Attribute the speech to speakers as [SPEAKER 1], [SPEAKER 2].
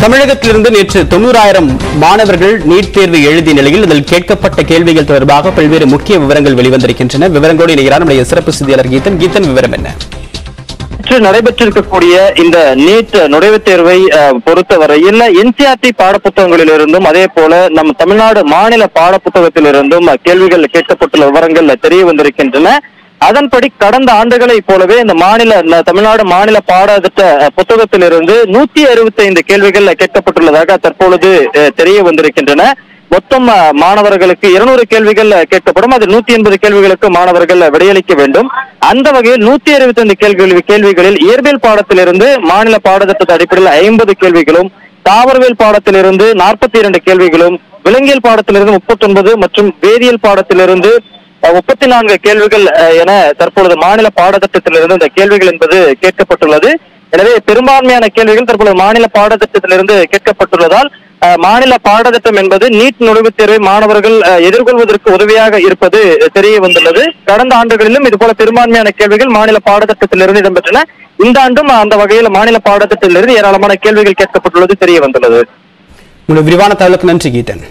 [SPEAKER 1] தமிழகத்திலிருந்து நேற்று 90,000 மாணவர்கள் நீட் தேர்வு எழுதிய நிலையில் அதில் கேட்கப்பட்ட கேள்விகள் தொடர்பாக பல்வேறு முக்கிய விவரங்கள் வெளிவந்திருக்கின்றன. விவரங்களோடு இணைகிறார் நம்முடைய சிறப்பு செய்தியாளர் கீதன். விவரம் என்ன?
[SPEAKER 2] நடைபெற்றிருக்கக்கூடிய இந்த நீட் நுழைவுத் தேர்வை பொறுத்தவரையில் என்சிஆர்டி பாடப்புத்தகங்களிலிருந்தும் அதே போல நம் தமிழ்நாடு மாநில பாடப்புத்தகத்திலிருந்தும் கேள்விகள் கேட்கப்பட்டுள்ள விவரங்கள் தெரிய வந்திருக்கின்றன. அதன்படி கடந்த ஆண்டுகளை போலவே இந்த தமிழ்நாடு மாநில பாடத்திட்ட புத்தகத்திலிருந்து 165 கேள்விகள் கேட்கப்பட்டுள்ளதாக தற்பொழுது தெரிய வந்திருக்கின்றன. மொத்தம் மாணவர்களுக்கு 200 கேள்விகள் கேட்கப்படும். அது 180 கேள்விகளுக்கு மாணவர்கள் விடையளிக்க வேண்டும். அந்த வகையில் 165 கேள்விகளில் இயற்பியல் பாடத்திலிருந்து மாநில பாடத்திட்ட அடிப்படையில் 50 கேள்விகளும், தாவரவியல் பாடத்திலிருந்து 42 கேள்விகளும், விலங்கியல் பாடத்திலிருந்து 39 மற்றும் வேதியியல் பாடத்திலிருந்து 34 கேள்விகள் என தற்பொழுது மாநில பாடத்திட்டத்திலிருந்து இந்த கேள்விகள் என்பது கேட்கப்பட்டுள்ளது. எனவே பெரும்பான்மையான கேள்விகள் தற்பொழுது மாநில பாடத்திட்டத்திலிருந்து கேட்கப்பட்டுள்ளதால் மாநில பாடத்திட்டம் என்பது நீட் நுழைவுத் தேர்வை மாணவர்கள் எதிர்கொள்வதற்கு உதவியாக இருப்பது தெரிய வந்துள்ளது. கடந்த ஆண்டுகளிலும் இதுபோல பெரும்பான்மையான கேள்விகள் மாநில பாடத்திட்டத்திலிருந்து இடம்பெற்றன. இந்த ஆண்டும் அந்த வகையில் மாநில பாடத்திட்டத்திலிருந்து ஏராளமான கேள்விகள் கேட்கப்பட்டுள்ளது தெரிய வந்துள்ளது.
[SPEAKER 1] விரிவான தகவலுக்கு நன்றி கீதன்.